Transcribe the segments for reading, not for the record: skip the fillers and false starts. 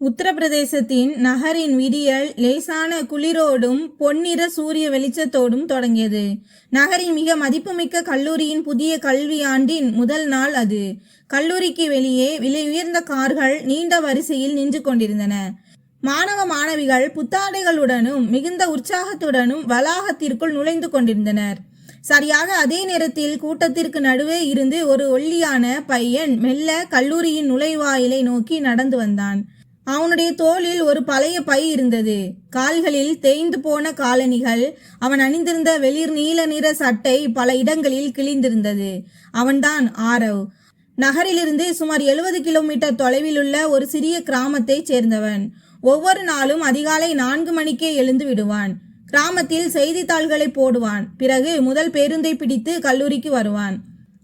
உத்தரப்பிரதேசத்தின் நகரின் விடியல் லேசான குளிரோடும் பொன்னிற சூரிய வெளிச்சத்தோடும் தொடங்கியது. நகரின் மிக மதிப்புமிக்க கல்லூரியின் புதிய கல்வியாண்டின் முதல் நாள் அது. கல்லூரிக்கு வெளியே விலை உயர்ந்த கார்கள் நீண்ட வரிசையில் நின்று கொண்டிருந்தன. மாணவ மாணவிகள் புத்தாடைகளுடனும் மிகுந்த உற்சாகத்துடனும் வளாகத்திற்குள் நுழைந்து கொண்டிருந்தனர். சரியாக அதே நேரத்தில் கூட்டத்திற்கு நடுவே இருந்து ஒரு ஒல்லியான பையன் மெல்ல கல்லூரியின் நுழைவாயிலை நோக்கி நடந்து வந்தான். அவனுடைய தோளில் ஒரு பழைய பை இருந்தது. கால்களில் தேய்ந்து போன காலணிகள். அவன் அணிந்திருந்த வெளிர் நீல நிற சட்டை பல இடங்களில் கிழிந்திருந்தது. அவன்தான் ஆரவ். நகரிலிருந்து சுமார் 70 கிலோமீட்டர் தொலைவில் உள்ள ஒரு சிறிய கிராமத்தைச் சேர்ந்தவன். ஒவ்வொரு நாளும் அதிகாலை 4 மணிக்கே எழுந்து விடுவான். கிராமத்தில் செய்தித்தாள்களை போடுவான். பிறகு முதல் பேருந்தை பிடித்து கல்லூரிக்கு வருவான்.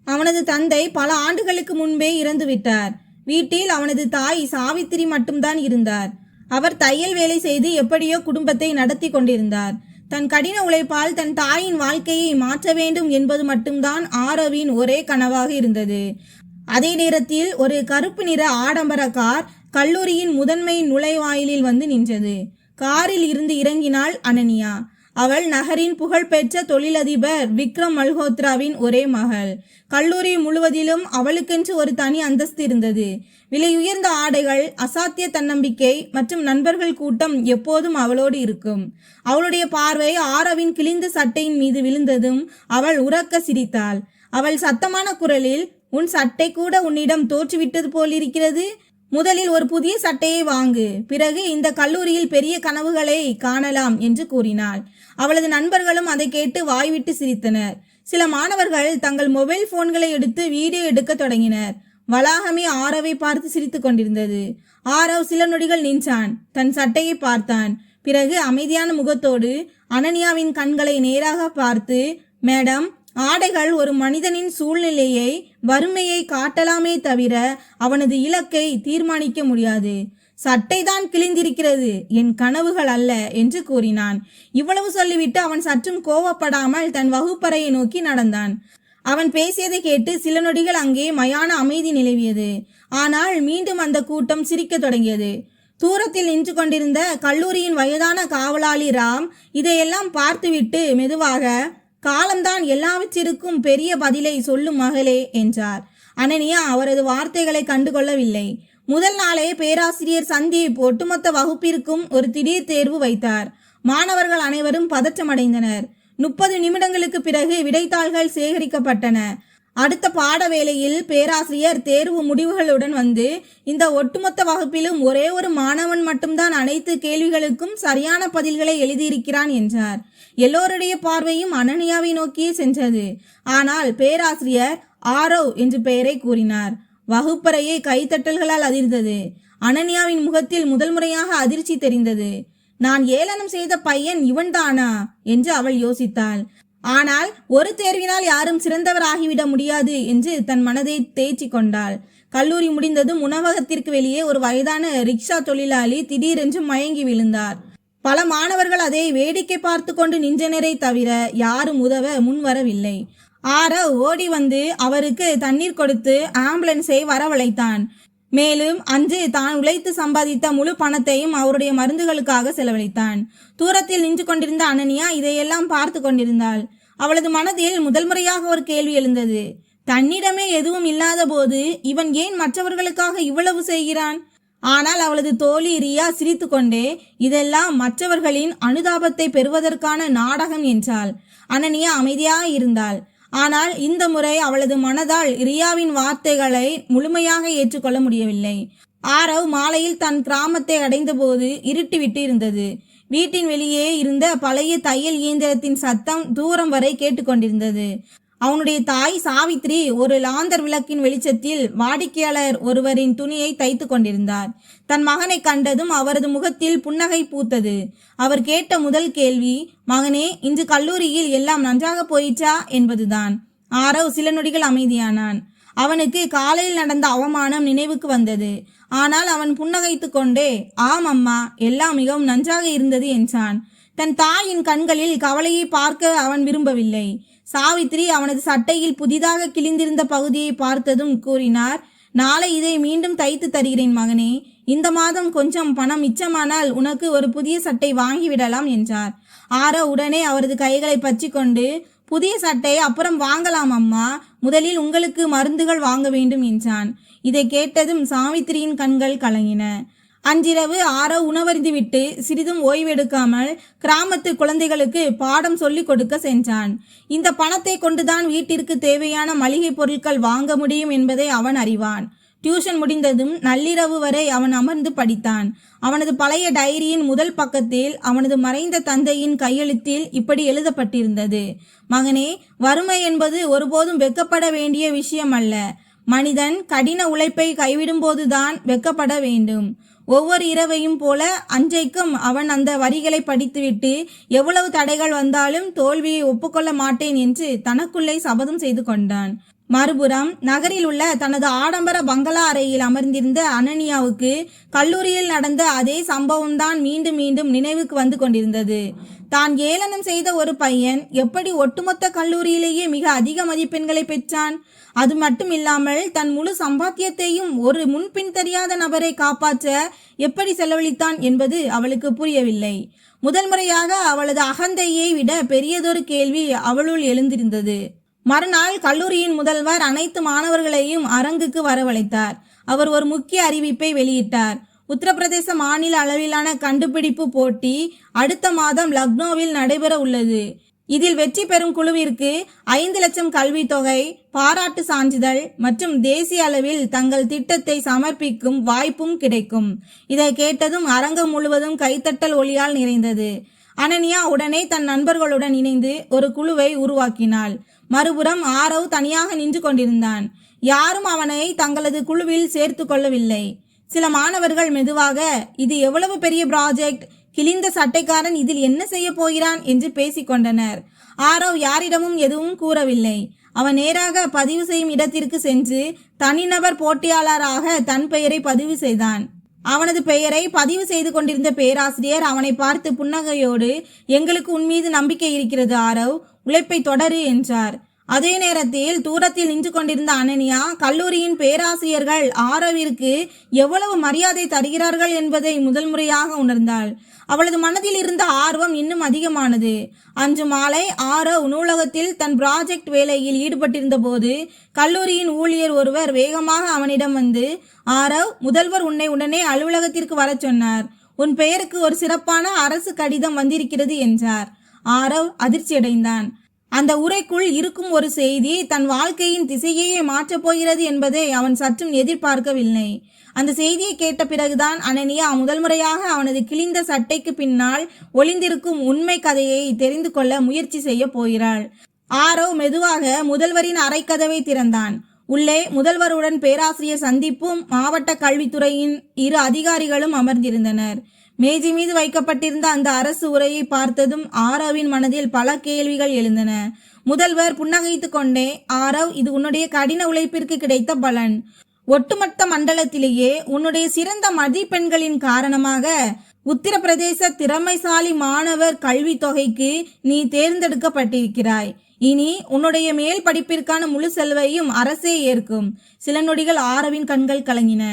அவனது தந்தை பல ஆண்டுகளுக்கு முன்பே இறந்துவிட்டார். வீட்டில் அவனது தாய் சாவித்திரி மட்டும்தான் இருந்தார். அவர் தையல் வேலை செய்து எப்படியோ குடும்பத்தை நடத்தி கொண்டிருந்தார். தன் கடின உழைப்பால் தன் தாயின் வாழ்க்கையை மாற்ற வேண்டும் என்பது மட்டும்தான் ஆரவின் ஒரே கனவாக இருந்தது. அதே நேரத்தில் ஒரு கருப்பு நிற ஆடம்பர கார் கல்லூரியின் முதன்மை நுழைவாயிலில் வந்து நின்றது. காரில் இருந்து இறங்கினாள் அனன்யா. அவள் நகரின் புகழ்பெற்ற தொழிலதிபர் விக்ரம் மல்ஹோத்ராவின் ஒரே மகள். கல்லூரி முழுவதிலும் அவளுக்கென்று ஒரு தனி அந்தஸ்து இருந்தது. விலை உயர்ந்த ஆடைகள், அசாத்திய தன்னம்பிக்கை மற்றும் நண்பர்கள் கூட்டம் எப்போதும் அவளோடு இருக்கும். அவளுடைய பார்வை ஆரவின் கிழிந்த சட்டையின் மீது விழுந்ததும் அவள் உரக்க சிரித்தாள். அவள் சத்தமான குரலில், "உன் சட்டை கூட உன்னிடம் தோற்றுவிட்டது போலிருக்கிறது. முதலில் ஒரு புதிய சட்டையை வாங்கு, பிறகு இந்த கல்லூரியில் பெரிய கனவுகளை காணலாம்" என்று கூறினாள். அவளது நண்பர்களும் அதை கேட்டு வாய்விட்டு சிரித்தனர். சில மாணவர்கள் தங்கள் மொபைல் போன்களை எடுத்து வீடியோ எடுக்க தொடங்கினர். வளாகமே ஆரவை பார்த்து சிரித்து கொண்டிருந்தது. ஆரவ் சில நொடிகள் நின்றான். தன் சட்டையை பார்த்தான். பிறகு அமைதியான முகத்தோடு அனன்யாவின் கண்களை நேராக பார்த்து, "மேடம், ஆடைகள் ஒரு மனிதனின் சூழ்நிலையை, வறுமையை காட்டலாமே தவிர அவனது இலக்கை தீர்மானிக்க முடியாது. சட்டைதான் கிழிந்திருக்கிறது, என் கனவுகள் அல்ல" என்று கூறினான். இவ்வளவு சொல்லிவிட்டு அவன் சற்றும் கோவப்படாமல் தன் வகுப்பறையை நோக்கி நடந்தான். அவன் பேசியதை கேட்டு சில நொடிகள் அங்கே மயான அமைதி நிலவியது. ஆனால் மீண்டும் அந்த கூட்டம் சிரிக்க தொடங்கியது. தூரத்தில் நின்று கொண்டிருந்த கல்லூரியின் வயதான காவலாளி ராம் இதையெல்லாம் பார்த்துவிட்டு மெதுவாக, "காலம்தான் எல்லாவற்றிற்கும் பெரிய பதிலை சொல்லும் மகளே" என்றார். அனன்யா அவரது வார்த்தைகளை கண்டுகொள்ளவில்லை. முதல் நாளே பேராசிரியர் சந்தீப் ஒட்டுமொத்த வகுப்பிற்கும் ஒரு திடீர் தேர்வு வைத்தார். மாணவர்கள் அனைவரும் பதற்றமடைந்தனர். 30 நிமிடங்களுக்கு பிறகு விடைத்தாள்கள் சேகரிக்கப்பட்டன. அடுத்த பாட வேளையில் பேராசிரியர் தேர்வு முடிவுகளுடன் வந்து, "இந்த ஒட்டுமொத்த வகுப்பிலும் ஒரே ஒரு மாணவன் மட்டும்தான் அனைத்து கேள்விகளுக்கும் சரியான பதில்களை எழுதியிருக்கிறான்" என்றார். எல்லோருடைய பார்வையும் அனன்யாவை நோக்கியே சென்றது. ஆனால் பேராசிரியர் ஆரவ் என்று பெயரை கூறினார். வகுப்பறையை கைத்தட்டல்களால் அதிர்ந்தது. அனன்யாவின் முகத்தில் முதல் முறையாக அதிர்ச்சி தெரிந்தது. "நான் ஏளனம் செய்த பையன் இவன்தானா" என்று அவள் யோசித்தாள். ஆனால் ஒரு தேர்வினால் யாரும் சிறந்தவர் ஆகிவிட முடியாது என்று தன் மனதை தேய்ச்சி கொண்டாள். கல்லூரி முடிந்ததும் உணவகத்திற்கு வெளியே ஒரு வயதான ரிக்ஷா தொழிலாளி திடீரென்று மயங்கி விழுந்தார். பல மாணவர்கள் அதை வேடிக்கை பார்த்து கொண்டு நின்றனரே தவிர யாரும் உதவ முன்வரவில்லை. ஆரவ் ஓடி வந்து அவருக்கு தண்ணீர் கொடுத்து ஆம்புலன்ஸை வரவழைத்தான். மேலும் அன்று தான் உழைத்து சம்பாதித்த முழு பணத்தையும் அவருடைய மருந்துகளுக்காக செலவழித்தான். தூரத்தில் நின்று கொண்டிருந்த அனன்யா இதையெல்லாம் பார்த்து கொண்டிருந்தாள். அவளது மனதில் முதல் முறையாக ஒரு கேள்வி எழுந்தது. தன்னிடமே எதுவும் இல்லாத போது இவன் ஏன் மற்றவர்களுக்காக இவ்வளவு செய்கிறான்? ஆனால் அவளது தோழி ரியா சிரித்து கொண்டே, "இதெல்லாம் மற்றவர்களின் அனுதாபத்தை பெறுவதற்கான நாடகம்" என்றாள். அனன்யா அமைதியாக இருந்தாள். ஆனால் இந்த முறை அவளது மனதால் ரியாவின் வார்த்தைகளை முழுமையாக ஏற்றுக்கொள்ள முடியவில்லை. ஆரவ் மாலையில் தன் கிராமத்தை அடைந்தபோது இருட்டிவிட்டு இருந்தது. வீட்டின் வெளியே இருந்த பழைய தையல் இயந்திரத்தின் சத்தம் தூரம் வரை கேட்டுக்கொண்டிருந்தது. அவனுடைய தாய் சாவித்ரி ஒரு லாந்தர் விளக்கின் வெளிச்சத்தில் வாடிக்கையாளர் ஒருவரின் துணியை தைத்து கொண்டிருந்தார். தன் மகனை கண்டதும் அவரது முகத்தில் புன்னகை பூத்தது. அவர் கேட்ட முதல் கேள்வி, "மகனே, இன்று கல்லூரியில் எல்லாம் நன்றாக போயிற்றா?" என்பதுதான். ஆரவ் சில நொடிகள் அமைதியானான். அவனுக்கு காலையில் நடந்த அவமானம் நினைவுக்கு வந்தது. ஆனால் அவன் புன்னகைத்து கொண்டே, "ஆம் அம்மா, எல்லாம் மிகவும் நன்றாக இருந்தது" என்றான். தன் தாயின் கண்களில் கவலையை பார்க்க அவன் விரும்பவில்லை. சாவித்ரி அவனது சட்டையில் புதிதாக கிழிந்திருந்த பகுதியை பார்த்ததும் கூறினார், "நாளை இதை மீண்டும் தைத்து தருகிறேன் மகனே. இந்த மாதம் கொஞ்சம் பணம் மிச்சமானால் உனக்கு ஒரு புதிய சட்டை வாங்கிவிடலாம் என்றார். ஆரவ் உடனே அவரது கைகளை பற்றி கொண்டு, புதிய சட்டை அப்புறம் வாங்கலாம் அம்மா, முதலில் உங்களுக்கு மருந்துகள் வாங்க வேண்டும் என்றான். இதை கேட்டதும் சாவித்திரியின் கண்கள் கலங்கின. அன்றிரவு ஆரவ் உணவருந்திவிட்டு சிறிதும் ஓய்வெடுக்காமல் கிராமத்து குழந்தைகளுக்கு பாடம் சொல்லிக் கொடுக்க சென்றான். இந்த பணத்தை கொண்டுதான் வீட்டிற்கு தேவையான மளிகை பொருட்கள் வாங்க முடியும் என்பதை அவன் அறிவான். டியூஷன் முடிந்ததும் நள்ளிரவு வரை அவன் அமர்ந்து படித்தான். அவனது பழைய டைரியின் முதல் பக்கத்தில் அவனது மறைந்த தந்தையின் கையெழுத்தில் இப்படி எழுதப்பட்டிருந்தது: மகனே, வறுமை என்பது ஒருபோதும் வெட்கப்பட வேண்டிய விஷயம் அல்ல. மனிதன் கடின உழைப்பை கைவிடும்போதுதான் வெட்கப்பட வேண்டும். ஒவ்வொரு இரவையும் போல அன்றைக்கும் அவன் அந்த வரிகளை படித்துவிட்டு, எவ்வளவு தடைகள் வந்தாலும் தோல்வியை ஒப்புக்கொள்ள மாட்டேன் என்று தனக்குள்ளே சபதம் செய்து கொண்டான். மறுபுறம் நகரில் உள்ள தனது ஆடம்பர பங்களா அறையில் அமர்ந்திருந்த அனனியாவுக்கு கல்லூரியில் நடந்த அதே சம்பவம்தான் மீண்டும் மீண்டும் நினைவுக்கு வந்து கொண்டிருந்தது. தான் ஏளனம் செய்த ஒரு பையன் எப்படி ஒட்டுமொத்த கல்லூரியிலேயே மிக அதிக மதிப்பெண்களை பெற்றான்? அது மட்டும் இல்லாமல் தன் முழு சம்பாத்தியத்தையும் ஒரு முன்பின் தெரியாத நபரை காப்பாற்ற எப்படி செலவழித்தான் என்பது அவளுக்கு புரியவில்லை. முதல் முறையாக அவளது அகந்தையை விட பெரியதொரு கேள்வி அவளுள் எழுந்திருந்தது. மறுநாள் கல்லூரியின் முதல்வர் அனைத்து மாணவர்களையும் அரங்குக்கு வரவழைத்தார். அவர் ஒரு முக்கிய அறிவிப்பை வெளியிட்டார். உத்தரப்பிரதேச மாநில அளவிலான கண்டுபிடிப்பு போட்டி அடுத்த மாதம் லக்னோவில் நடைபெற உள்ளது. இதில் வெற்றி பெறும் குழுவிற்கு 5 லட்சம் கல்வித்தொகை, பாராட்டு சான்றிதழ் மற்றும் தேசிய அளவில் தங்கள் திட்டத்தை சமர்ப்பிக்கும் வாய்ப்பும் கிடைக்கும். இதை கேட்டதும் அரங்கம் முழுவதும் கைத்தட்டல் ஒலியால் நிறைந்தது. அனன்யா உடனே தன் நண்பர்களுடன் இணைந்து ஒரு குழுவை உருவாக்கினாள். மறுபுறம் ஆரவ் தனியாக நின்று கொண்டிருந்தான். யாரும் அவனை தங்களது குழுவில் சேர்த்து கொள்ளவில்லை. சில மாணவர்கள் மெதுவாக, இது எவ்வளவு பெரிய ப்ராஜெக்ட், கிழிந்த சட்டைக்காரன் இதில் என்ன செய்ய போகிறான் என்று பேசிக்கொண்டனர். ஆரவ் யாரிடமும் எதுவும் கூறவில்லை. அவன் நேராக பதிவு செய்யும் இடத்திற்கு சென்று தனிநபர் போட்டியாளராக தன் பெயரை பதிவு செய்தான். அவனது பெயரை பதிவு செய்து கொண்டிருந்த பேராசிரியர் அவனை பார்த்து புன்னகையோடு, எங்களுக்கு உன்மீது நம்பிக்கை இருக்கிறது ஆரவ், உழைப்பை தொடரு என்றார். அதே நேரத்தில் தூரத்தில் நின்று கொண்டிருந்த அனன்யா கல்லூரியின் பேராசிரியர்கள் ஆரவிற்கு எவ்வளவு மரியாதை தருகிறார்கள் என்பதை முதல் முறையாக உணர்ந்தாள். அவளது மனதில் இருந்த ஆர்வம் இன்னும் அதிகமானது. அன்று மாலை ஆரவ் நூலகத்தில் தன் ப்ராஜெக்ட் வேலையில் ஈடுபட்டிருந்த போது கல்லூரியின் ஊழியர் ஒருவர் வேகமாக அவனிடம் வந்து, ஆரவ், முதல்வர் உன்னை உடனே அலுவலகத்திற்கு வர சொன்னார். உன் பெயருக்கு ஒரு சிறப்பான அரசு கடிதம் வந்திருக்கிறது என்றார். ஆரவ் அதிர்ச்சியடைந்தான். அந்த உரைக்குள் இருக்கும் ஒரு செய்தி தன் வாழ்க்கையின் திசையையே மாற்றப் போகிறது என்பதை அவன் சற்றும் எதிர்பார்க்கவில்லை. அந்த செய்தியை கேட்ட பிறகுதான் அனன்யா முதல் முறையாக அவனது கிழிந்த சட்டைக்கு பின்னால் ஒளிந்திருக்கும் உண்மை கதையை தெரிந்து கொள்ள முயற்சி செய்ய போகிறாள். ஆரவ் மெதுவாக முதல்வரின் அறைக்கதவை திறந்தான். உள்ளே முதல்வருடன் பேராசிரியர் சந்திப்பும் மாவட்ட கல்வித்துறையின் 2 அதிகாரிகளும் அமர்ந்திருந்தனர். மேஜை மீது வைக்கப்பட்டிருந்த அந்த அரசு உரையை பார்த்ததும் ஆரவின் மனதில் பல கேள்விகள் எழுந்தன. முதல்வர் புன்னகைத்து கொண்டே, ஆரவ், இது உன்னுடைய கடின உழைப்பிற்கு கிடைத்த பலன். ஒட்டுமொத்த மண்டலத்திலேயே உன்னுடைய சிறந்த மதிப்பெண்களின் காரணமாக உத்தரப்பிரதேச திறமைசாலி மாணவர் கல்வி தொகைக்கு நீ தேர்ந்தெடுக்கப்பட்டிருக்கிறாய். இனி உன்னுடைய மேல் படிப்பிற்கான முழு செலவையும் அரசே ஏற்கும். சில நொடிகள் ஆரவின் கண்கள் கலங்கின.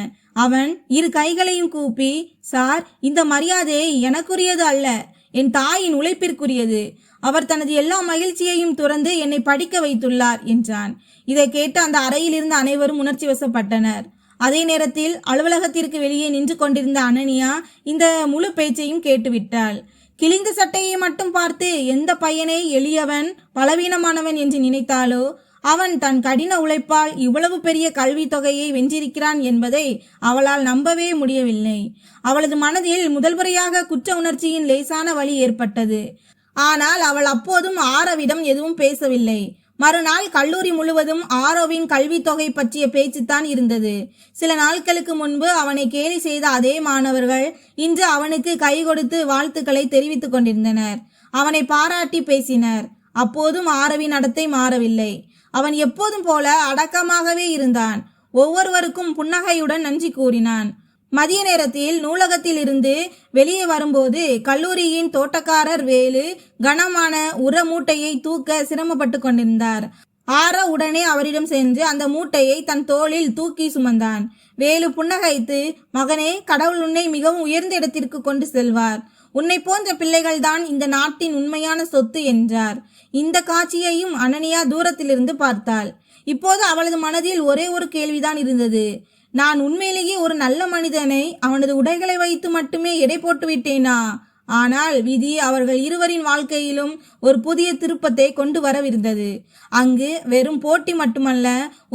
அவன் 2 கைகளையும் கூப்பி, சார், இந்த மரியாதை எனக்குரியது அல்ல, என் தாயின் உழைப்பிற்குரியது. அவர் தனது எல்லா மகிழ்ச்சியையும் துறந்து என்னை படிக்க வைத்துள்ளார் என்றான். இதை கேட்டு அந்த அறையில் இருந்த அனைவரும் உணர்ச்சி வசப்பட்டனர். அதே நேரத்தில் அலுவலகத்திற்கு வெளியே நின்று கொண்டிருந்த அனன்யா இந்த முழு பேச்சையும் கேட்டுவிட்டாள். கிழிந்த சட்டையை மட்டும் பார்த்து எந்த பையனை எளியவன், பலவீனமானவன் என்று நினைத்தாலோ அவன் தன் கடின உழைப்பால் இவ்வளவு பெரிய கல்வி தொகையை வென்றிருக்கிறான் என்பதை அவளால் நம்பவே முடியவில்லை. அவளது மனதில் முதல் முறையாக குற்ற உணர்ச்சியின் லேசான வலி ஏற்பட்டது. ஆனால் அவள் அப்போதும் ஆரவிடம் எதுவும் பேசவில்லை. மறுநாள் கல்லூரி முழுவதும் ஆரோவின் கல்வி தொகை பற்றிய பேச்சுத்தான் இருந்தது. சில நாட்களுக்கு முன்பு அவனை கேலி செய்த அதே மாணவர்கள் இன்று அவனுக்கு கை கொடுத்து வாழ்த்துக்களை தெரிவித்துக் கொண்டிருந்தனர். அவனை பாராட்டி பேசினர். அப்போதும் ஆரவின் நடத்தை மாறவில்லை. அவன் எப்போதும் போல அடக்கமாகவே இருந்தான். ஒவ்வொருவருக்கும் புன்னகையுடன் நன்றி கூறினான். மதிய நேரத்தில் நூலகத்தில் இருந்து வெளியே வரும்போது கல்லூரியின் தோட்டக்காரர் வேலு கனமான உர மூட்டையை தூக்க சிரமப்பட்டு கொண்டிருந்தார். ஆரவ் உடனே அவரிடம் சென்று அந்த மூட்டையை தன் தோளில் தூக்கி சுமந்தான். வேலு புன்னகைத்து, மகனே, கடவுள் உன்னை மிகவும் உயர்ந்த இடத்திற்கு கொண்டு செல்வார். உன்னை போன்ற பிள்ளைகள்தான் இந்த நாட்டின் உண்மையான சொத்து என்றார். இந்த காட்சியையும் அனனியா தூரத்திலிருந்து பார்த்தாள். இப்போது அவளது மனதில் ஒரே ஒரு கேள்விதான் இருந்தது. நான் உண்மையிலேயே ஒரு நல்ல மனிதனை அவனது உடைகளை வைத்து மட்டுமே எடை போட்டு விட்டேனா? ஆனால் விதி அவர்கள் இருவரின் வாழ்க்கையிலும் ஒரு புதிய திருப்பத்தை கொண்டு வரவிருந்தது. அங்கு வெறும் போட்டி மட்டுமல்ல,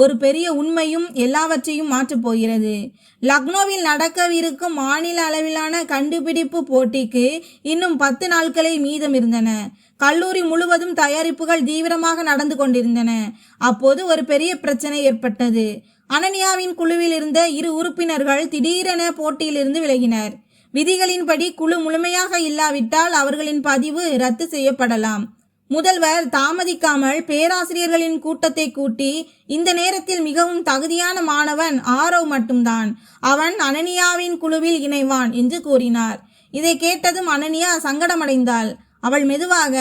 ஒரு பெரிய உண்மையும் எல்லாவற்றையும் மாற்றப் போகிறது. லக்னோவில் நடக்கவிருக்கும் மாநில அளவிலான கண்டுபிடிப்பு போட்டிக்கு இன்னும் 10 நாட்களே மீதம் இருந்தன. கல்லூரி முழுவதும் தயாரிப்புகள் தீவிரமாக நடந்து கொண்டிருந்தன. அப்போது ஒரு பெரிய பிரச்சனை ஏற்பட்டது. அனனியாவின் குழுவில் இருந்த 2 உறுப்பினர்கள் திடீரென போட்டியிலிருந்து விலகினர். விதிகளின்படி குழு முழுமையாக இல்லாவிட்டால் அவர்களின் பதிவு ரத்து செய்யப்படலாம். முதல்வர் தாமதிக்காமல் பேராசிரியர்களின் கூட்டத்தை கூட்டி, இந்த நேரத்தில் மிகவும் தகுதியான மாணவன் ஆரவ் மட்டும்தான், அவன் அனனியாவின் குழுவில் இணைவான் என்று கூறினார். இதை கேட்டதும் அனனியா சங்கடமடைந்தாள். அவள் மெதுவாக,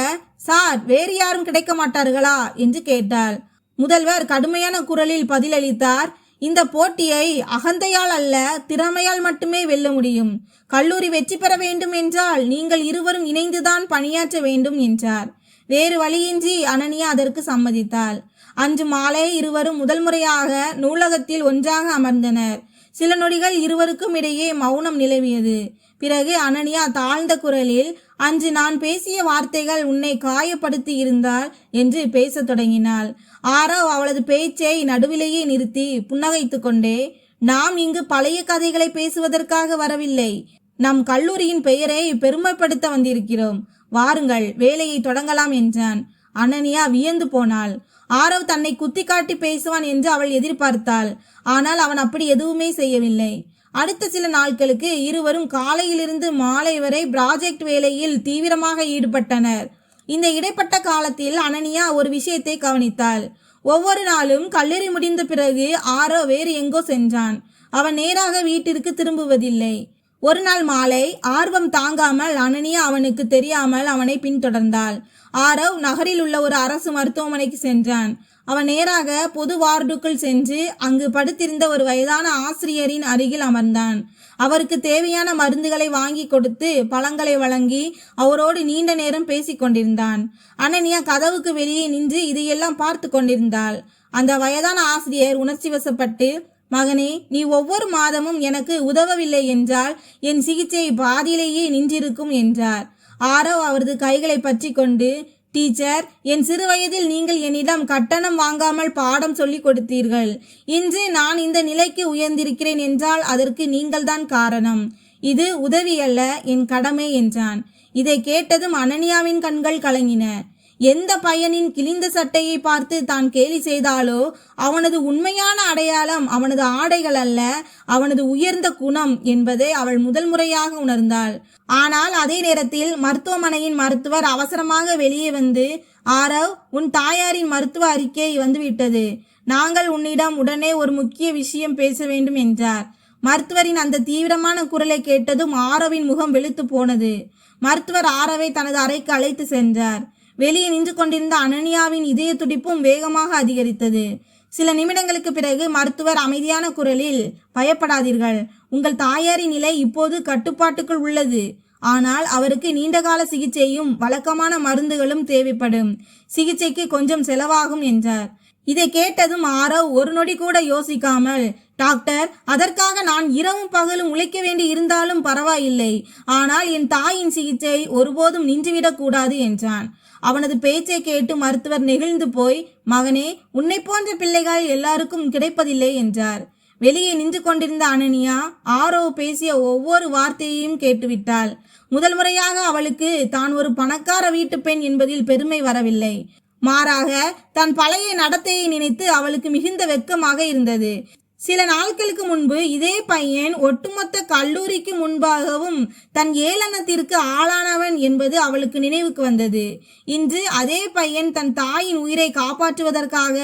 சார், வேறு யாரும் கிடைக்க மாட்டார்களா என்று கேட்டாள். முதல்வர் கடுமையான குரலில் பதிலளித்தார். இந்த போட்டியை அகந்தையால் அல்ல, திறமையால் மட்டுமே வெல்ல முடியும். கல்லூரி வெற்றி பெற வேண்டும் என்றால் நீங்கள் இருவரும் இணைந்துதான் பணியாற்ற வேண்டும் என்றார். வேறு வழியின்றி அனனியா அதற்கு சம்மதித்தாள். அன்று மாலை இருவரும் முதல் முறையாக நூலகத்தில் ஒன்றாக அமர்ந்தனர். சில நொடிகள் இருவருக்கும் இடையே மௌனம் நிலவியது. பிறகு அனனியா தாழ்ந்த குரலில், அன்று நான் பேசிய வார்த்தைகள் உன்னை காயப்படுத்தி இருந்தால் என்று பேசத் தொடங்கினாள். ஆரவ் அவளது பேச்சை நடுவிலேயே நிறுத்தி புன்னகைத்து கொண்டே, நாம் இங்கு பழைய கதைகளை பேசுவதற்காக வரவில்லை. நம் கல்லூரியின் பெயரை பெருமைப்படுத்த வந்திருக்கிறோம். வாருங்கள், வேலையை தொடங்கலாம் என்றான். அனனியா வியந்து போனாள். ஆரவ் தன்னை குத்தி காட்டி பேசுவான் என்று அவள் எதிர்பார்த்தாள். ஆனால் அவன் அப்படி எதுவுமே செய்யவில்லை. அடுத்த சில நாட்களுக்கு இருவரும் காலையிலிருந்து மாலை வரை ப்ராஜெக்ட் வேலையில் தீவிரமாக ஈடுபட்டனர். இந்த இடைப்பட்ட காலத்தில் அனனியா ஒரு விஷயத்தை கவனித்தாள். ஒவ்வொரு நாளும் கல்லூரி முடிந்த பிறகு ஆரவ் வேறு எங்கோ சென்றான். அவன் நேராக வீட்டிற்கு திரும்புவதில்லை. ஒரு நாள் மாலை ஆர்வம் தாங்காமல் அனனியா அவனுக்கு தெரியாமல் அவனை பின்தொடர்ந்தாள். ஆரவ் நகரில் உள்ள ஒரு அரசு மருத்துவமனைக்கு சென்றான். அவன் நேராக பொது வார்டுக்குள் சென்று அங்கு படுத்திருந்த ஒரு வயதான ஆசிரியரின் அருகில் அமர்ந்தான். அவருக்கு தேவையான மருந்துகளை வாங்கி கொடுத்து பழங்களை வழங்கி அவரோடு நீண்ட நேரம் பேசிக் கொண்டிருந்தான். அனனியா கதவுக்கு வெளியே நின்று இதையெல்லாம் பார்த்து கொண்டிருந்தாள். அந்த வயதான ஆசிரியர் உணர்ச்சி வசப்பட்டு, மகனே, நீ ஒவ்வொரு மாதமும் எனக்கு உதவவில்லை என்றால் என் சிகிச்சை பாதியிலேயே நின்றிருக்கும் என்றார். ஆரவ் அவரது கைகளை பற்றி கொண்டு, டீச்சர், என் சிறு வயதில் நீங்கள் என்னிடம் கட்டணம் வாங்காமல் பாடம் சொல்லிக் கொடுத்தீர்கள். இன்று நான் இந்த நிலைக்கு உயர்ந்திருக்கிறேன் என்றால் அதற்கு நீங்கள்தான் காரணம். இது உதவி அல்ல, என் கடமை என்றான். இதை கேட்டதும் அனனியாவின் கண்கள் கலங்கின. எந்த பையனின் கிழிந்த சட்டையை பார்த்து தான் கேலி செய்தாலோ அவனது உண்மையான அடையாளம் அவனது ஆடைகள் அல்ல, அவனது உயர்ந்த குணம் என்பதை அவள் முதல் முறையாக உணர்ந்தாள். ஆனால் அதே நேரத்தில் மருத்துவமனையின் மருத்துவர் அவசரமாக வெளியே வந்து, ஆரவ், உன் தாயாரின் மருத்துவ அறிக்கை வந்துவிட்டது. நாங்கள் உன்னிடம் உடனே ஒரு முக்கிய விஷயம் பேச வேண்டும் என்றார். மருத்துவரின் அந்த தீவிரமான குரலை கேட்டதும் ஆரவின் முகம் வெளுத்து போனது. மருத்துவர் ஆரவை தனது அறைக்கு அழைத்து சென்றார். வெளியே நின்று கொண்டிருந்த அனனியாவின் இதய துடிப்பும் வேகமாக அதிகரித்தது. சில நிமிடங்களுக்கு பிறகு மருத்துவர் அமைதியான குரலில், பயப்படாதீர்கள், உங்கள் தாயாரின் நிலை இப்போது கட்டுப்பாட்டுக்குள் உள்ளது. ஆனால் அவருக்கு நீண்டகால சிகிச்சையும் வழக்கமான மருந்துகளும் தேவைப்படும். சிகிச்சைக்கு கொஞ்சம் செலவாகும் என்றார். இதை கேட்டதும் ஆரவ் ஒரு நொடி கூட யோசிக்காமல், டாக்டர், அதற்காக நான் இரவும் பகலும் உழைக்க வேண்டி இருந்தாலும் பரவாயில்லை. ஆனால் என் தாயின் சிகிச்சை ஒருபோதும் நின்றுவிடக் கூடாது என்றான். அவனது பேச்சை கேட்டு மருத்துவர் நெகிழ்ந்து போய், மகனே, உன்னை போன்ற பிள்ளைகள் எல்லாருக்கும் கிடைப்பதில்லை என்றார். வெளியே நின்று கொண்டிருந்த அனனியா ஆரவ் பேசிய ஒவ்வொரு வார்த்தையையும் கேட்டுவிட்டாள். முதல் முறையாக அவளுக்கு தான் ஒரு பணக்கார வீட்டு பெண் என்பதில் பெருமை வரவில்லை. மாறாக தன் பழைய நடத்தையை நினைத்து அவளுக்கு மிகுந்த வெட்கமாக இருந்தது. சில நாட்களுக்கு முன்பு இதே பையன் ஒட்டுமொத்த கல்லூரிக்கு முன்பாகவும் தன் ஏளனத்திற்கு ஆளானவன் என்பது அவளுக்கு நினைவுக்கு வந்தது. இன்று அதே பையன் தன் தாயின் உயிரை காப்பாற்றுவதற்காக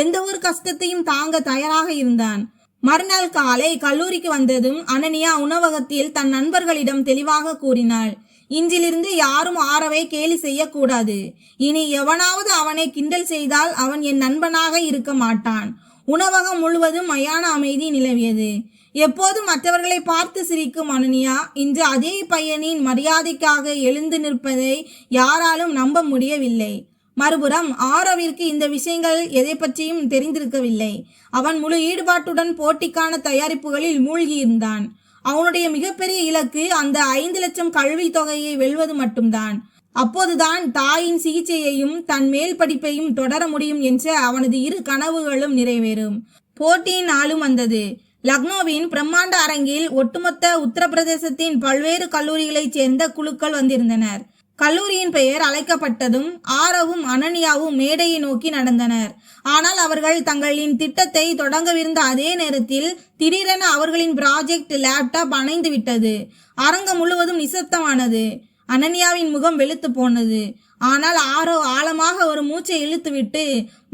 எந்த ஒரு கஷ்டத்தையும் தாங்க தயாராக இருந்தான். மறுநாள் காலை கல்லூரிக்கு வந்ததும் அனனியா உணவகத்தில் தன் நண்பர்களிடம் தெளிவாக கூறினாள், இன்றிலிருந்து யாரும் ஆரவை கேலி செய்யக்கூடாது. இனி எவனாவது அவனை கிண்டல் செய்தால் அவன் என் நண்பனாக இருக்க மாட்டான். உணவகம் முழுவதும் மயான அமைதி நிலவியது. எப்போதும் மற்றவர்களை பார்த்து சிரிக்கும் அனனியா இன்று அதே பையனின் மரியாதைக்காக எழுந்து நிற்பதை யாராலும் நம்ப முடியவில்லை. மறுபுறம் ஆரோவிற்கு இந்த விஷயங்கள் எதை பற்றியும் தெரிந்திருக்கவில்லை. அவன் முழு ஈடுபாட்டுடன் போட்டிக்கான தயாரிப்புகளில் மூழ்கியிருந்தான். அவனுடைய மிகப்பெரிய இலக்கு அந்த 5 லட்சம் கல்வி தொகையை வெல்வது மட்டும்தான். அப்போதுதான் தாயின் சிகிச்சையையும் தன் மேல் படிப்பையும் தொடர முடியும் என்ற அவனது 2 கனவுகளும் நிறைவேறும். போட்டியின் நாளும் வந்தது. லக்னோவின் பிரம்மாண்ட அரங்கில் ஒட்டுமொத்த உத்தரப்பிரதேசத்தின் பல்வேறு கல்லூரிகளைச் சேர்ந்த குழுக்கள் வந்திருந்தனர். கல்லூரியின் பெயர் அழைக்கப்பட்டதும் ஆரவும் அனனியாவும் மேடையை நோக்கி நடந்தனர். ஆனால் அவர்கள் தங்களின் திட்டத்தை தொடங்கவிருந்த அதே நேரத்தில் திடீரென அவர்களின் ப்ராஜெக்ட் லேப்டாப் அணைந்து விட்டது. அரங்கம் முழுவதும் நிசப்தமானது. அனனியாவின் முகம் வெளுத்து போனது. ஆனால் ஆரோ ஆழமாக ஒரு மூச்சை இழுத்துவிட்டு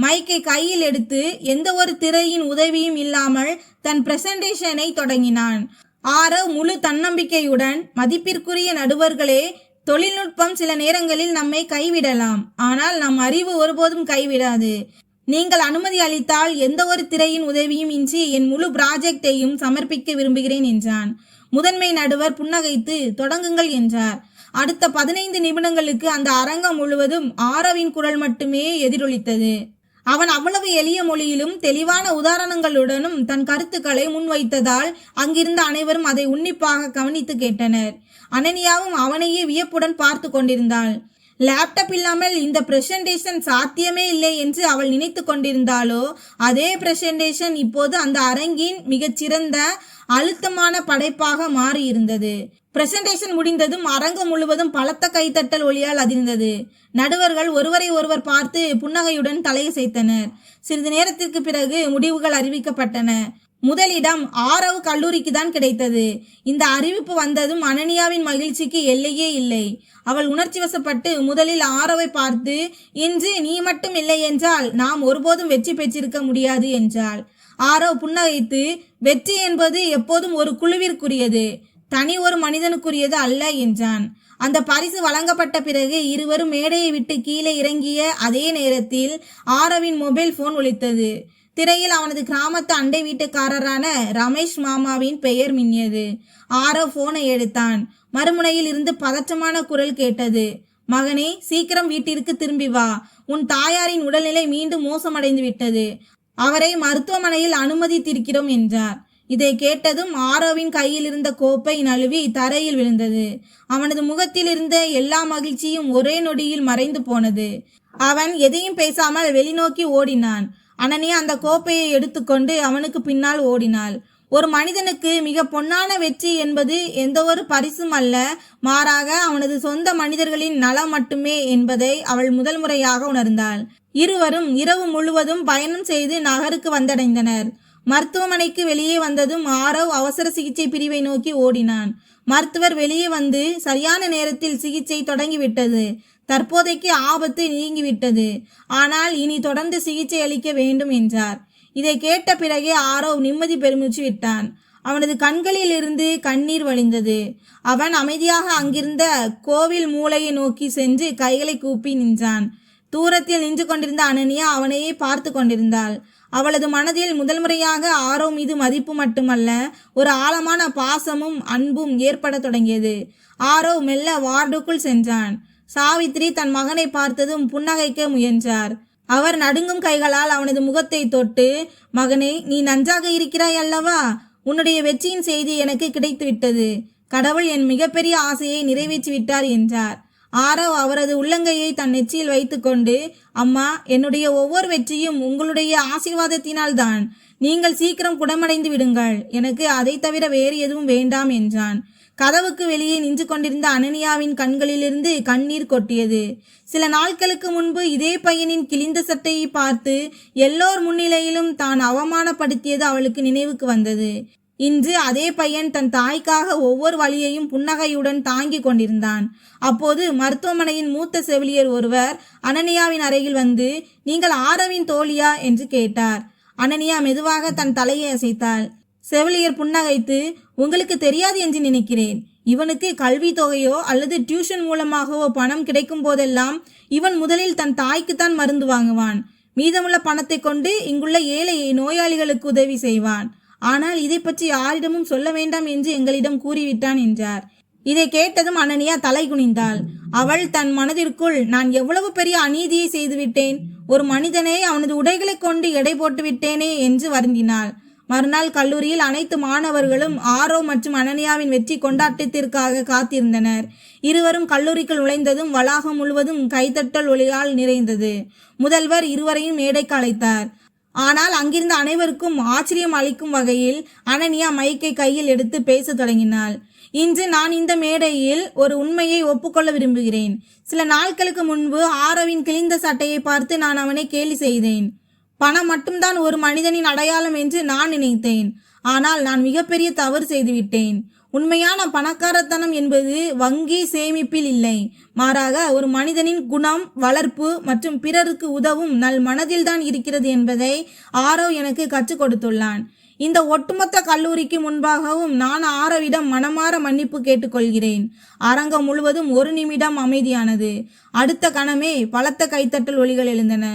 மைக்கை கையில் எடுத்து எந்த ஒரு திரையின் உதவியும் இல்லாமல் தன் பிரசன்டேஷனை தொடங்கினான். ஆரோ முழு தன்னம்பிக்கையுடன், மதிப்பிற்குரிய நடுவர்களே, தொழில்நுட்பம் சில நேரங்களில் நம்மை கைவிடலாம், ஆனால் நம் அறிவு ஒருபோதும் கைவிடாது. நீங்கள் அனுமதி அளித்தால் எந்த ஒரு திரையின் உதவியும் இன்றி என் முழு ப்ராஜெக்டையும் சமர்ப்பிக்க விரும்புகிறேன் என்றான். முதன்மை நடுவர் புன்னகைத்து தொடங்குங்கள் என்றார். அடுத்த 15 நிமிடங்களுக்கு அந்த அரங்கம் முழுவதும் ஆரோவின் குரல் மட்டுமே எதிரொலித்தது. அவன் அவ்வளவு எளிய மொழியிலும் தெளிவான உதாரணங்களுடனும் தன் கருத்துக்களை முன்வைத்ததால் அங்கிருந்த அனைவரும் அதை உன்னிப்பாக கவனித்து கேட்டனர். அனனியாவும் அவனையே வியப்புடன் பார்த்து கொண்டிருந்தாள். லேப்டாப் இல்லாமல் இந்த பிரசன்டேஷன் சாத்தியமே இல்லை என்று அவள் நினைத்து கொண்டிருந்தாளோ அதே பிரசன்டேஷன் இப்போது அந்த அரங்கின் மிகச்சிறந்த அழுத்தமான படைப்பாக மாறியிருந்தது. பிரசன்டேஷன் முடிந்ததும் அரங்கம் முழுவதும் பலத்த கைத்தட்டல் ஒலியால் அதிர்ந்தது. நடுவர்கள் ஒருவரை ஒருவர் பார்த்து புன்னகையுடன் தலையசைத்தனர். சிறிது நேரத்திற்கு பிறகு முடிவுகள் அறிவிக்கப்பட்டன. முதலிடம் ஆரவ் கல்லூரிக்கு தான் கிடைத்தது. இந்த அறிவிப்பு வந்ததும் அனனியாவின் மகிழ்ச்சிக்கு எல்லையே இல்லை. அவள் உணர்ச்சி வசப்பட்டு முதலில் ஆரவை பார்த்து, இன்று நீ மட்டும் இல்லை என்றால் நாம் ஒருபோதும் வெற்றி பெற்றிருக்க முடியாது என்றாள். ஆரவ் புன்னகைத்து, வெற்றி என்பது எப்போதும் ஒரு குழுவிற்குரியது, தனி ஒரு மனிதனுக்குரியது அல்ல என்றான். அந்த பரிசு வழங்கப்பட்ட பிறகு இருவரும் மேடையை விட்டு கீழே இறங்கிய அதே நேரத்தில் ஆரவின் மொபைல் போன் ஒலித்தது. திரையில் அவனது கிராமத்து அண்டை வீட்டுக்காரரான ரமேஷ் மாமாவின் பெயர் மின்னியது. ஆரவ் போனை எடுத்தான். மறுமுனையில் இருந்து பதற்றமான குரல் கேட்டது. மகனே, சீக்கிரம் வீட்டிற்கு திரும்பி வா. உன் தாயாரின் உடல்நிலை மீண்டும் மோசமடைந்து விட்டது. அவரை மருத்துவமனையில் அனுமதித்திருக்கிறோம் என்றார். இதை கேட்டதும் ஆரோவின் கையில் இருந்த கோப்பை நழுவி தரையில் விழுந்தது. அவனது முகத்தில் இருந்த எல்லா மகிழ்ச்சியும் ஒரே நொடியில் மறைந்து போனது. அவன் எதையும் பேசாமல் வெளிநோக்கி ஓடினான். அனனியா அந்த கோப்பையை எடுத்துக்கொண்டு அவனுக்கு பின்னால் ஓடினாள். ஒரு மனிதனுக்கு மிக பொன்னான வெற்றி என்பது எந்த ஒரு பரிசும் அல்ல, மாறாக அவனது சொந்த மனிதர்களின் நலம் மட்டுமே என்பதை அவள் முதல் முறையாக உணர்ந்தாள். இருவரும் இரவு முழுவதும் பயணம் செய்து நகருக்கு வந்தடைந்தனர். மருத்துவமனைக்கு வெளியே வந்ததும் ஆரவ் அவசர சிகிச்சை பிரிவை நோக்கி ஓடினான். மருத்துவர் வெளியே வந்து, சரியான நேரத்தில் சிகிச்சை தொடங்கிவிட்டது, தற்போதைக்கு ஆபத்து நீங்கிவிட்டது, ஆனால் இனி தொடர்ந்து சிகிச்சை அளிக்க வேண்டும் என்றார். இதை கேட்ட பிறகே ஆரவ் நிம்மதி பெருமூச்சு விட்டான். அவனது கண்களில் இருந்து கண்ணீர் வழிந்தது. அவன் அமைதியாக அங்கிருந்த கோவில் மூலையை நோக்கி சென்று கைகளை கூப்பி நின்றான். தூரத்தில் நின்று கொண்டிருந்த அனனியா அவனையே பார்த்து கொண்டிருந்தாள். அவளது மனதில் முதல் முறையாக ஆரவ் மீது மதிப்பு மட்டுமல்ல, ஒரு ஆழமான பாசமும் அன்பும் ஏற்பட தொடங்கியது. ஆரவ் மெல்ல வார்டுக்குள் சென்றான். சாவித்ரி தன் மகனை பார்த்ததும் புன்னகைக்க முயன்றார். அவர் நடுங்கும் கைகளால் அவனது முகத்தை தொட்டு, மகனே, நீ நன்றாக இருக்கிறாய் அல்லவா? உன்னுடைய வெற்றியின் செய்தி எனக்கு கிடைத்துவிட்டது. கடவுள் என் மிகப்பெரிய ஆசையை நிறைவேற்றிவிட்டார் என்றார். ஆரவ் அவரது உள்ளங்கையை தன் நெற்றியில் வைத்துக்கொண்டு, அம்மா, என்னுடைய ஒவ்வொரு வெற்றியும் உங்களுடைய ஆசீர்வாதத்தினால் தான். நீங்கள் சீக்கிரம் குணமடைந்து விடுங்கள், எனக்கு அதை தவிர வேறு எதுவும் வேண்டாம் என்றான். கதவுக்கு வெளியே நின்று கொண்டிருந்த அனனியாவின் கண்களிலிருந்து கண்ணீர் கொட்டியது. சில நாட்களுக்கு முன்பு இதே பையனின் கிழிந்த சட்டையை பார்த்து எல்லோர் முன்னிலையிலும் தான் அவமானப்படுத்தியது அவளுக்கு நினைவுக்கு வந்தது. இன்று அதே பையன் தன் தாய்க்காக ஒவ்வொரு வழியையும் புன்னகையுடன் தாங்கி கொண்டிருந்தான். அப்போது மருத்துவமனையின் மூத்த செவிலியர் ஒருவர் அனனியாவின் அருகில் வந்து, நீங்கள் ஆரவின் தோழியா என்று கேட்டார். அனனியா மெதுவாக தன் தலையை அசைத்தாள். செவிலியர் புன்னகைத்து, உங்களுக்கு தெரியாது என்று நினைக்கிறேன். இவனுக்கு கல்வி தொகையோ அல்லது டியூஷன் மூலமாகவோ பணம் கிடைக்கும் போதெல்லாம் இவன் முதலில் தன் தாய்க்குத்தான் மருந்து வாங்குவான். மீதமுள்ள பணத்தை கொண்டு இங்குள்ள ஏழை நோயாளிகளுக்கு உதவி செய்வான். ஆனால் இதை பற்றி யாரிடமும் சொல்ல வேண்டாம் என்று எங்களிடம் கூறிவிட்டான் என்றார். இதை கேட்டதும் அனனியா தலை குனிந்தாள். அவள் தன் மனதிற்குள், நான் எவ்வளவு பெரிய அநீதியை செய்துவிட்டேன், ஒரு மனிதனை அவனது உடைகளை கொண்டு எடை போட்டு விட்டேனே என்று வருந்தினாள். மறுநாள் கல்லூரியில் அனைத்து மாணவர்களும் ஆரோ மற்றும் அனனியாவின் வெற்றி கொண்டாட்டத்திற்காக காத்திருந்தனர். இருவரும் கல்லூரிக்குள் நுழைந்ததும் வளாகம் முழுவதும் கைத்தட்டல் ஒலியால் நிறைந்தது. முதல்வர் இருவரையும் மேடைக்கு அழைத்தார். ஆனால் அங்கிருந்த அனைவருக்கும் ஆச்சரியம் அளிக்கும் வகையில் அனனியா மைக்கை கையில் எடுத்து பேச தொடங்கினாள். இன்று நான் இந்த மேடையில் ஒரு உண்மையை ஒப்புக்கொள்ள விரும்புகிறேன். சில நாட்களுக்கு முன்பு ஆரோவின் கிழிந்த சட்டையை பார்த்து நான் அவனை கேலி செய்தேன். பணம் மட்டும்தான் ஒரு மனிதனின் அடையாளம் என்று நான் நினைத்தேன். ஆனால் நான் மிகப்பெரிய தவறு செய்துவிட்டேன். உண்மையான பணக்காரத்தனம் என்பது வங்கி சேமிப்பில் இல்லை, மாறாக ஒரு மனிதனின் குணம், வளர்ப்பு மற்றும் பிறருக்கு உதவும் நல் மனதில்தான் இருக்கிறது என்பதை ஆரோ எனக்கு கற்றுக் கொடுத்துள்ளான். இந்த ஒட்டுமொத்த கல்லூரிக்கு முன்பாகவும் நான் ஆரோவிடம் மனமாற மன்னிப்பு கேட்டுக்கொள்கிறேன். அரங்கம் முழுவதும் ஒரு நிமிடம் அமைதியானது. அடுத்த கணமே பலத்த கைத்தட்டல் ஒலிகள் எழுந்தன.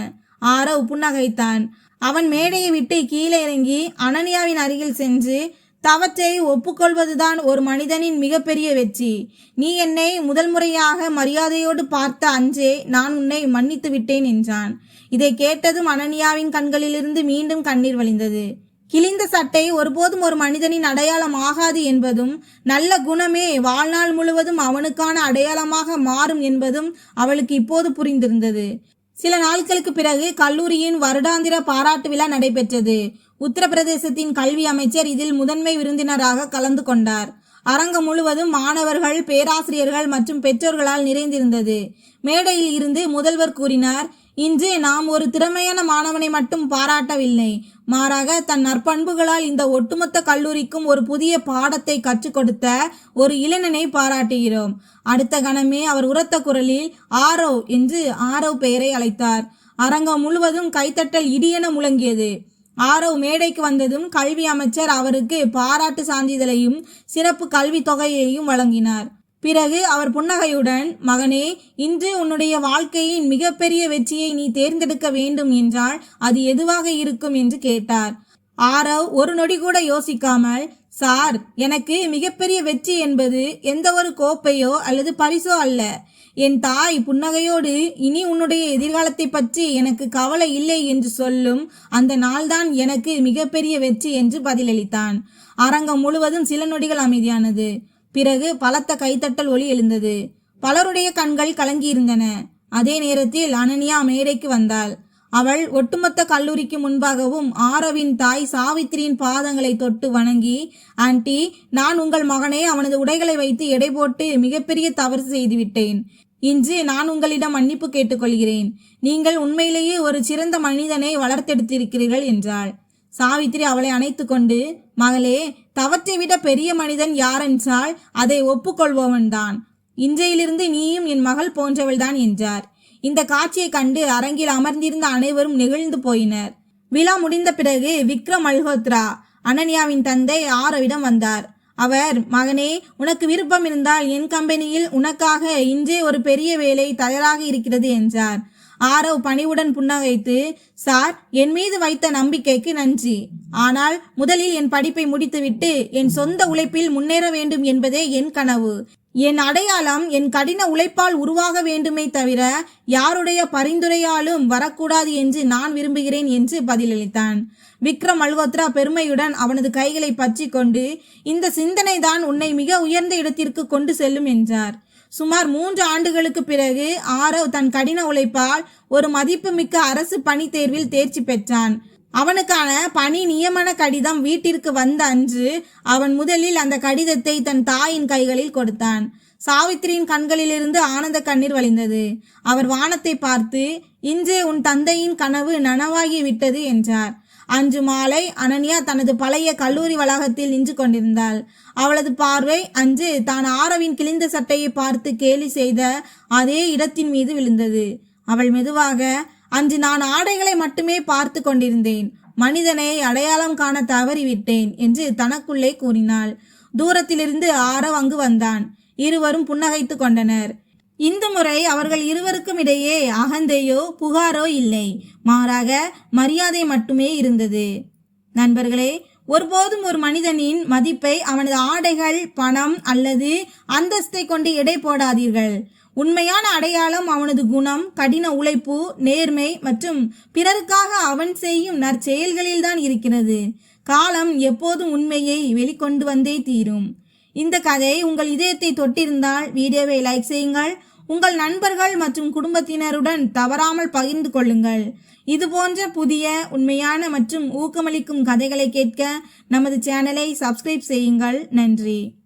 ஆரோ புன்னகைத்தான். அவன் மேடையை விட்டு கீழே இறங்கி அனனியாவின் அருகில் சென்று, தவற்றை ஒப்புக்கொள்வதுதான் ஒரு மனிதனின் மிகப்பெரிய வெற்றி. நீ என்னை முதல் முறையாக மரியாதையோடு பார்த்த அன்றே நான் உன்னை மன்னித்து விட்டேன் என்றான். இதை கேட்டதும் அனனியாவின் கண்களிலிருந்து மீண்டும் கண்ணீர் வழிந்தது. கிழிந்த சட்டை ஒருபோதும் ஒரு மனிதனின் அடையாளம் ஆகாது என்பதும், நல்ல குணமே வாழ்நாள் முழுவதும் அவனுக்கான அடையாளமாக மாறும் என்பதும் அவளுக்கு இப்போது புரிந்திருந்தது. சில நாட்களுக்கு பிறகு கல்லூரியின் வருடாந்திர பாராட்டு விழா நடைபெற்றது. உத்தரப்பிரதேசத்தின் கல்வி அமைச்சர் இதில் முதன்மை விருந்தினராக கலந்து கொண்டார். அரங்கம் முழுவதும் மாணவர்கள், பேராசிரியர்கள் மற்றும் பெற்றோர்களால் நிறைந்திருந்தது. மேடையில் இருந்து முதல்வர் கூறினார், இன்று நாம் ஒரு திறமையான மாணவனை மட்டும் பாராட்டவில்லை, மாறாக தன் நற்பண்புகளால் இந்த ஒட்டுமொத்த கல்லூரிக்கும் ஒரு புதிய பாடத்தை கற்றுக் கொடுத்த ஒரு இளைஞனை பாராட்டுகிறோம். அடுத்த கணமே அவர் உரத்த குரலில் ஆரோ என்று ஆரோ பெயரை அழைத்தார். அரங்கம் முழுவதும் கைத்தட்டல் இடியென முழங்கியது. ஆரோ மேடைக்கு வந்ததும் கல்வி அமைச்சர் அவருக்கு பாராட்டு சான்றிதழையும் சிறப்பு கல்வி தொகையையும் வழங்கினார். பிறகு அவர் புன்னகையுடன், மகனே, இன்று உன்னுடைய வாழ்க்கையின் மிகப்பெரிய வெற்றியை நீ தேர்ந்தெடுக்க வேண்டும் என்றால் அது எதுவாக இருக்கும் என்று கேட்டார். ஆரவ் ஒரு நொடி கூட யோசிக்காமல், சார், எனக்கு மிகப்பெரிய வெற்றி என்பது எந்த ஒரு கோப்பையோ அல்லது பரிசோ அல்ல. என் தாய் புன்னகையோடு, இனி உன்னுடைய எதிர்காலத்தை பற்றி எனக்கு கவலை இல்லை என்று சொல்லும் அந்த நாள்தான் எனக்கு மிகப்பெரிய வெற்றி என்று பதிலளித்தான். அரங்கம் முழுவதும் சில நொடிகள் அமைதியானது. பிறகு பலத்த கைத்தட்டல் ஒலி எழுந்தது. பலருடைய கண்கள் கலங்கியிருந்தன. அதே நேரத்தில் அனனியா மேடைக்கு வந்தாள். அவள் ஒட்டுமொத்த கல்லூரிக்கு முன்பாகவும் ஆரோவின் தாய் சாவித்திரியின் பாதங்களை தொட்டு வணங்கி, ஆண்டி, நான் உங்கள் மகனை அவனது உடைகளை வைத்து எடை போட்டு மிகப்பெரிய தவறு செய்துவிட்டேன். இன்று நான் உங்களிடம் மன்னிப்பு கேட்டுக்கொள்கிறேன். நீங்கள் உண்மையிலேயே ஒரு சிறந்த மனிதனை வளர்த்தெடுத்திருக்கிறீர்கள் என்றாள். சாவித்திரி அவளை அணைத்து கொண்டு, மகளே, தவற்றை விட பெரிய மனிதன் யாரென்றால் அதை ஒப்புக்கொள்பவன்தான். இன்றையிலிருந்து நீயும் என் மகள் போன்றவள்தான் என்றார். இந்த காட்சியை கண்டு அரங்கில் அமர்ந்திருந்த அனைவரும் நெகிழ்ந்து போயினர். விழா முடிந்த பிறகு விக்ரம் மல்ஹோத்ரா, அனன்யாவின் தந்தை, ஆரோவிடம் வந்தார். அவர், மகனே, உனக்கு விருப்பம் இருந்தால் என் கம்பெனியில் உனக்காக இன்றே ஒரு பெரிய வேலை தயாராக இருக்கிறது என்றார். ஆரவ் பணிவுடன் புன்னகைத்து, சார், என் மீது வைத்த நம்பிக்கைக்கு நன்றி. ஆனால் முதலில் என் படிப்பை முடித்துவிட்டு என் சொந்த உழைப்பில் முன்னேற வேண்டும் என்பதே என் கனவு. என் அடையாளம் என் கடின உழைப்பால் உருவாக வேண்டுமே தவிர யாருடைய பரிந்துரையாலும் வரக்கூடாது என்று நான் விரும்புகிறேன் என்று பதிலளித்தான். விக்ரம் மல்ஹோத்ரா பெருமையுடன் அவனது கைகளை பற்றி கொண்டு, இந்த சிந்தனை தான் உன்னை மிக உயர்ந்த இடத்திற்கு கொண்டு செல்லும் என்றார். சுமார் 3 ஆண்டுகளுக்கு பிறகு ஆரவ் தன் கடின உழைப்பால் ஒரு மதிப்புமிக்க அரசு பணி தேர்வில் தேர்ச்சி பெற்றான். அவனுக்கான பணி நியமன கடிதம் வீட்டிற்கு வந்த அன்று அவன் முதலில் அந்த கடிதத்தை தன் தாயின் கைகளில் கொடுத்தான். சாவித்திரியின் கண்களிலிருந்து ஆனந்த கண்ணீர் வழிந்தது. அவர் வானத்தை பார்த்து, இன்றே உன் தந்தையின் கனவு நனவாகி விட்டது என்றார். அன்று மாலை அனன்யா தனது பழைய கல்லூரி வளாகத்தில் நின்று கொண்டிருந்தாள். அவளது பார்வை அன்று தான் ஆரவின் கிழிந்த சட்டையை பார்த்து கேலி செய்த அதே இடத்தின் மீது விழுந்தது. அவள் மெதுவாக, அன்று நான் ஆடைகளை மட்டுமே பார்த்து கொண்டிருந்தேன், மனிதனை அடையாளம் காண தவறிவிட்டேன் என்று தனக்குள்ளே கூறினாள். தூரத்திலிருந்து ஆரவ் அங்கு வந்தான். இருவரும் புன்னகைத்து கொண்டனர். இந்த முறை அவர்கள் இருவருக்கும் இடையே அகந்தையோ புகாரோ இல்லை, மாறாக மரியாதை மட்டுமே இருந்தது. நண்பர்களே, ஒருபோதும் ஒரு மனிதனின் மதிப்பை அவனது ஆடைகள், பணம் அல்லது அந்தஸ்தை கொண்டு எடை போடாதீர்கள். உண்மையான அடையாளம் அவனது குணம், கடின உழைப்பு, நேர்மை மற்றும் பிறருக்காக அவன் செய்யும் நற்செயல்களில்தான் இருக்கிறது. காலம் எப்போதும் உண்மையை வெளிக்கொண்டு வந்தே தீரும். இந்த கதை உங்கள் இதயத்தை தொட்டிருந்தால் வீடியோவை லைக் செய்யுங்கள். உங்கள் நண்பர்கள் மற்றும் குடும்பத்தினருடன் தவறாமல் பகிர்ந்து கொள்ளுங்கள். இது போன்ற புதிய, உண்மையான மற்றும் ஊக்கமளிக்கும் கதைகளை கேட்க நமது சேனலை சப்ஸ்கிரைப் செய்யுங்கள். நன்றி.